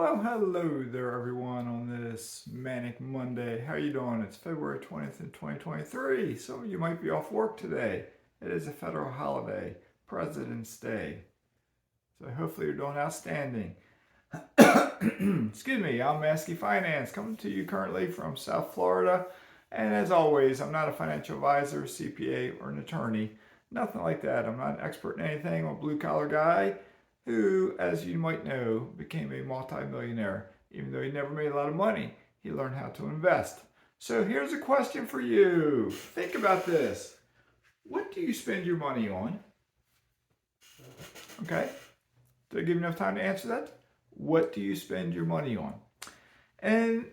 Well, hello there, everyone, on this manic Monday. How you doing? It's February 20th in 2023. Some of you might be off work today. It is a federal holiday, President's Day. So hopefully you're doing outstanding. Excuse me, I'm Mazske Finance, coming to you currently from South Florida. And as always, I'm not a financial advisor, CPA, or an attorney. Nothing like that. I'm not an expert in anything. I'm a blue-collar guy who, as you might know, became a multimillionaire. Even though he never made a lot of money, he learned how to invest. So here's a question for you. Think about this. What do you spend your money on? Okay. Did I give you enough time to answer that? What do you spend your money on? And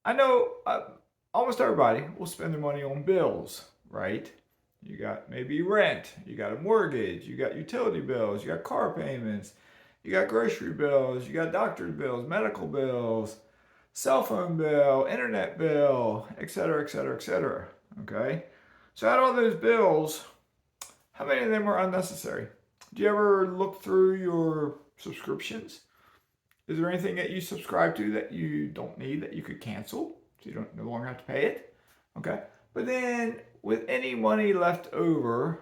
I know almost everybody will spend their money on bills, right? You got maybe rent, you got a mortgage, you got utility bills, you got car payments, you got grocery bills, you got doctor's bills, medical bills, cell phone bill, internet bill, etc., etc., etc. Okay? So out of all those bills, how many of them are unnecessary? Do you ever look through your subscriptions? Is there anything that you subscribe to that you don't need that you could cancel so you don't no longer have to pay it? Okay? But then with any money left over,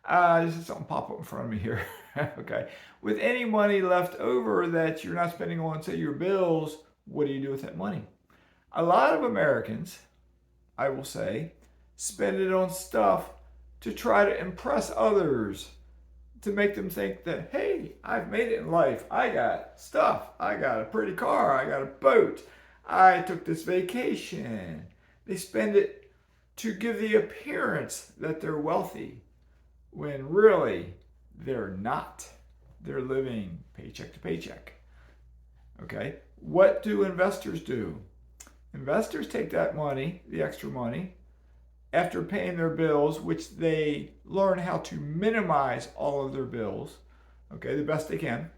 this is something pop up in front of me here. Okay. With any money left over that you're not spending on, say, your bills, what do you do with that money? A lot of Americans, I will say, spend it on stuff to try to impress others, to make them think that, hey, I've made it in life. I got stuff. I got a pretty car. I got a boat. I took this vacation. They spend it to give the appearance that they're wealthy when really they're not. They're living paycheck to paycheck. Okay? What do investors do? Investors take that money, the extra money, after paying their bills, which they learn how to minimize all of their bills, okay, the best they can,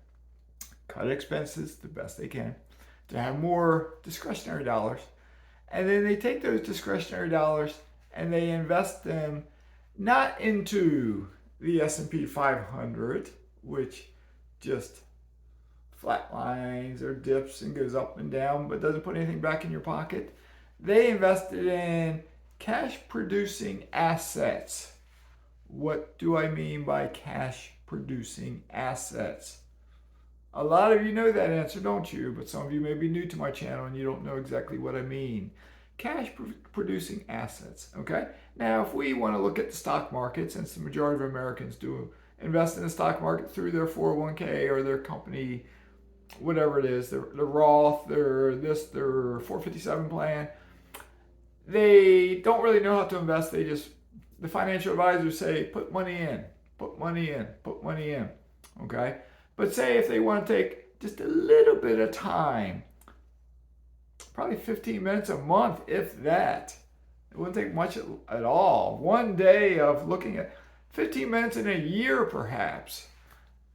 cut expenses the best they can, to have more discretionary dollars. And then they take those discretionary dollars and they invest them not into the S&P 500, which just flatlines or dips and goes up and down, but doesn't put anything back in your pocket. They invested in cash producing assets. What do I mean by cash producing assets? A lot of you know that answer, don't you? But some of you may be new to my channel and you don't know exactly what I mean. Cash producing assets, okay? Now, if we want to look at the stock market, since the majority of Americans do invest in the stock market through their 401k or their company, whatever it is, their Roth, their 457 plan, they don't really know how to invest. The financial advisors say, put money in, put money in, put money in, okay? But say if they want to take just a little bit of time, probably 15 minutes a month, if that. It wouldn't take much at all. One day of looking at 15 minutes in a year, perhaps,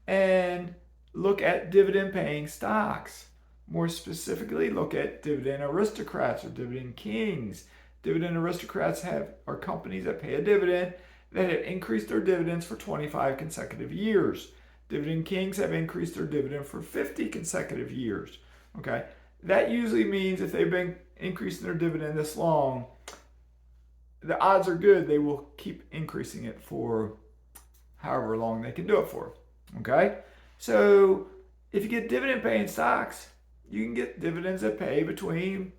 and look at dividend paying stocks. More specifically, look at dividend aristocrats or dividend kings. Dividend aristocrats are companies that pay a dividend that have increased their dividends for 25 consecutive years. Dividend kings have increased their dividend for 50 consecutive years. Okay? That usually means if they've been increasing their dividend this long, the odds are good they will keep increasing it for however long they can do it for. Okay? So if you get dividend paying stocks, you can get dividends that pay between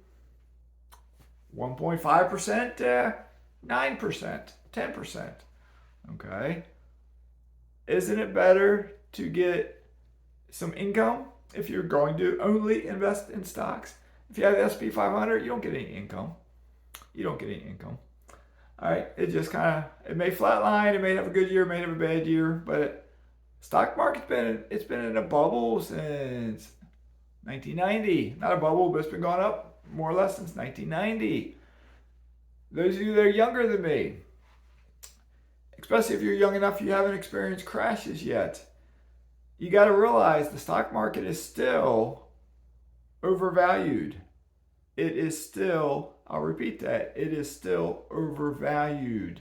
1.5% to 9%, 10%. Okay? Isn't it better to get some income if you're going to only invest in stocks? If you have the S&P 500, you don't get any income. You don't get any income. All right, it just it may flatline, it may have a good year, it may have a bad year, but stock market's been in a bubble since 1990. Not a bubble, but it's been going up more or less since 1990. Those of you that are younger than me, especially if you're young enough, you haven't experienced crashes yet, you got to realize the stock market is still overvalued. It is still, I'll repeat that, it is still overvalued.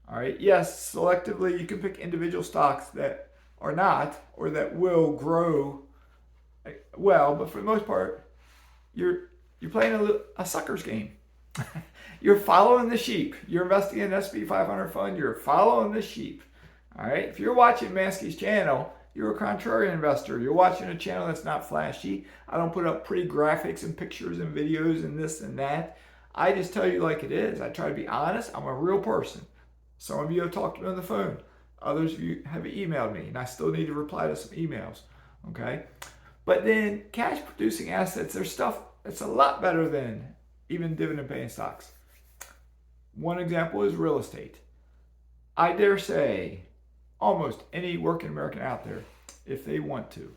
All right, yes, selectively you can pick individual stocks that are not or that will grow well, but for the most part, you're playing a sucker's game. You're following the sheep. You're investing in an S&P 500 fund. You're following the sheep. All right. If you're watching Mazke's channel, you're a contrarian investor. You're watching a channel that's not flashy. I don't put up pretty graphics and pictures and videos and this and that. I just tell you like it is. I try to be honest. I'm a real person. Some of you have talked to me on the phone. Others of you have emailed me, and I still need to reply to some emails. Okay. But then cash producing assets, there's stuff that's a lot better than even dividend paying stocks. One example is real estate. I dare say almost any working American out there, if they want to,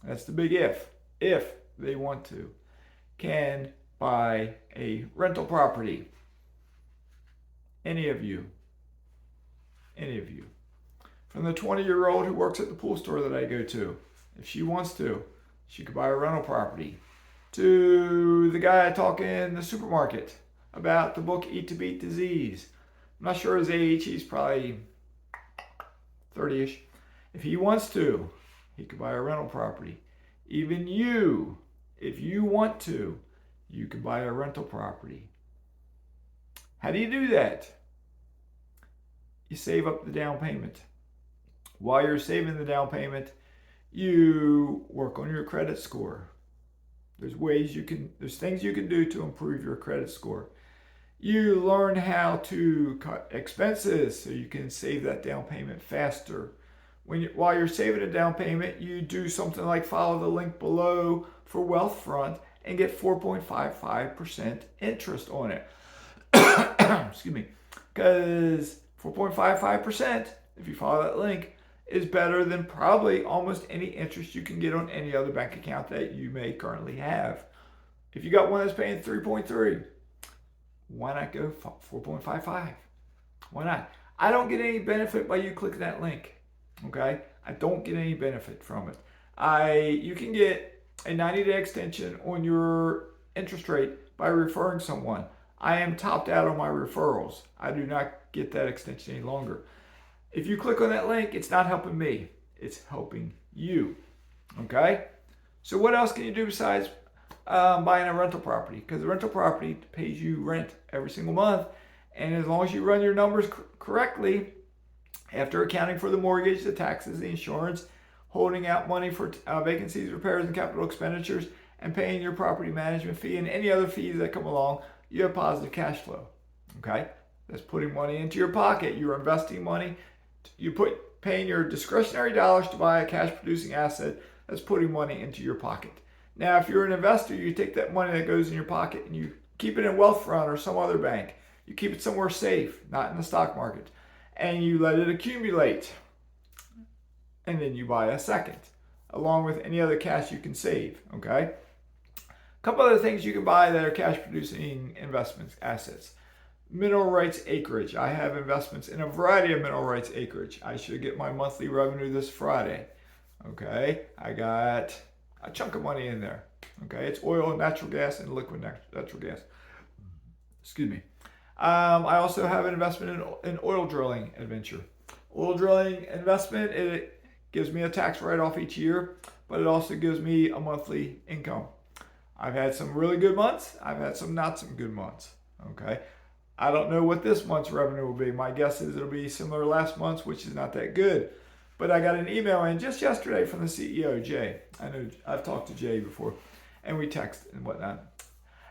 that's the big if they want to, can buy a rental property. Any of you. From the 20-year-old who works at the pool store that I go to, if she wants to, she could buy a rental property. To the guy I talk in the supermarket about the book Eat to Beat Disease. I'm not sure his age. He's probably 30-ish. If he wants to, he could buy a rental property. Even you, if you want to, you could buy a rental property. How do you do that? You save up the down payment. While you're saving the down payment, you work on your credit score. There's things you can do to improve your credit score. You learn how to cut expenses so you can save that down payment faster. While you're saving a down payment, you do something like follow the link below for Wealthfront and get 4.55% interest on it. Excuse me. Because 4.55%, if you follow that link, is better than probably almost any interest you can get on any other bank account that you may currently have. If you got one that's paying 3.3, why not go 4.55? Why not? I don't get any benefit by you clicking that link. Okay? I don't get any benefit from it. You can get a 90-day extension on your interest rate by referring someone. I am topped out on my referrals. I do not get that extension any longer. If you click on that link, it's not helping me. It's helping you. Okay? So what else can you do besides buying a rental property? Because the rental property pays you rent every single month. And as long as you run your numbers correctly, after accounting for the mortgage, the taxes, the insurance, holding out money for vacancies, repairs, and capital expenditures, and paying your property management fee and any other fees that come along, you have positive cash flow. Okay? That's putting money into your pocket. You're investing money. Paying your discretionary dollars to buy a cash producing asset. That's putting money into your pocket. Now, if you're an investor, you take that money that goes in your pocket and you keep it in Wealthfront or some other bank. You keep it somewhere safe, not in the stock market. And you let it accumulate. And then you buy a second, along with any other cash you can save. Okay? A couple other things you can buy that are cash producing investments, assets. Mineral rights acreage. I have investments in a variety of mineral rights acreage. I should get my monthly revenue this Friday. Okay? I got a chunk of money in there. Okay? It's oil, natural gas, and liquid natural gas. Excuse me. I also have an investment in oil drilling adventure. Oil drilling investment, it gives me a tax write-off each year, but it also gives me a monthly income. I've had some really good months. I've had some not so good months. Okay? I don't know what this month's revenue will be. My guess is it'll be similar to last month's, which is not that good. But I got an email in just yesterday from the CEO, Jay. I know I've talked to Jay before, and we text and whatnot.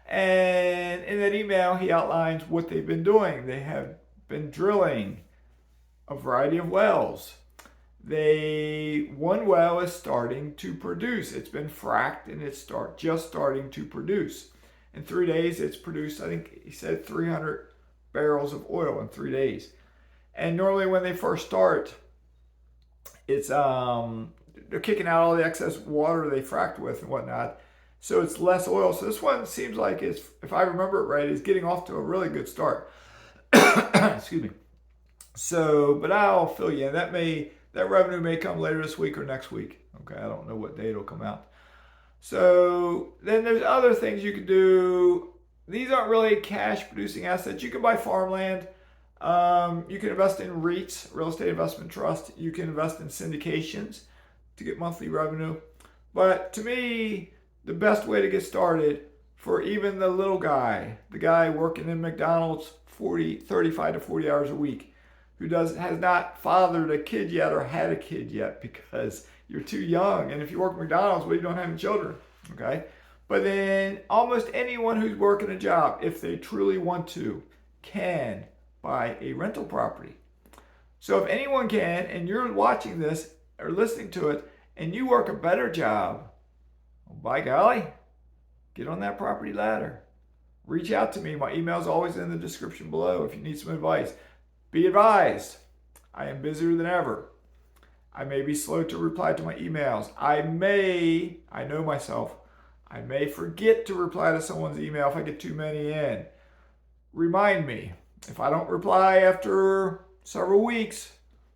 And in that email, he outlines what they've been doing. They have been drilling a variety of wells. One well is starting to produce. It's been fracked and it's just starting to produce. In 3 days, it's produced, I think he said 300 barrels of oil in 3 days. And normally when they first start, it's they're kicking out all the excess water they fracked with and whatnot. So it's less oil. So this one seems like it's, if I remember it right, is getting off to a really good start. Excuse me. So, but I'll fill you in. That revenue may come later this week or next week. Okay, I don't know what day it'll come out. So then there's other things you can do. These aren't really cash producing assets. You can buy farmland. You can invest in REITs, real estate investment trust. You can invest in syndications to get monthly revenue. But to me, the best way to get started for even the little guy, the guy working in McDonald's 35 to 40 hours a week, who has not fathered a kid yet or had a kid yet because you're too young. And if you work at McDonald's, well, you don't have any children, okay? But then almost anyone who's working a job, if they truly want to, can buy a rental property. So if anyone can, and you're watching this or listening to it, and you work a better job, well, by golly, get on that property ladder. Reach out to me. My email is always in the description below if you need some advice. Be advised, I am busier than ever. I may be slow to reply to my emails. I know myself, I may forget to reply to someone's email if I get too many in. Remind me. If I don't reply after several weeks,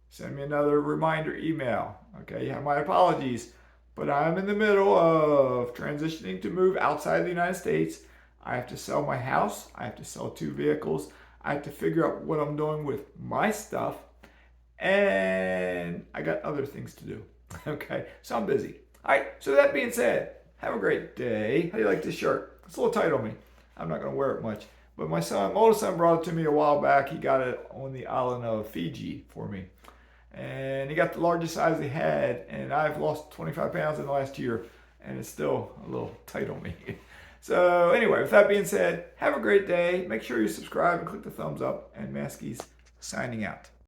send me another reminder email. Okay, you have my apologies, but I'm in the middle of transitioning to move outside the United States. I have to sell my house. I have to sell 2 vehicles. I have to figure out what I'm doing with my stuff. And I got other things to do. Okay, so I'm busy. All right, so that being said, have a great day. How do you like this shirt? It's a little tight on me. I'm not going to wear it much. But my oldest son brought it to me a while back. He got it on the island of Fiji for me. And he got the largest size he had. And I've lost 25 pounds in the last year. And it's still a little tight on me. So anyway, with that being said, have a great day. Make sure you subscribe and click the thumbs up. And Maskey's signing out.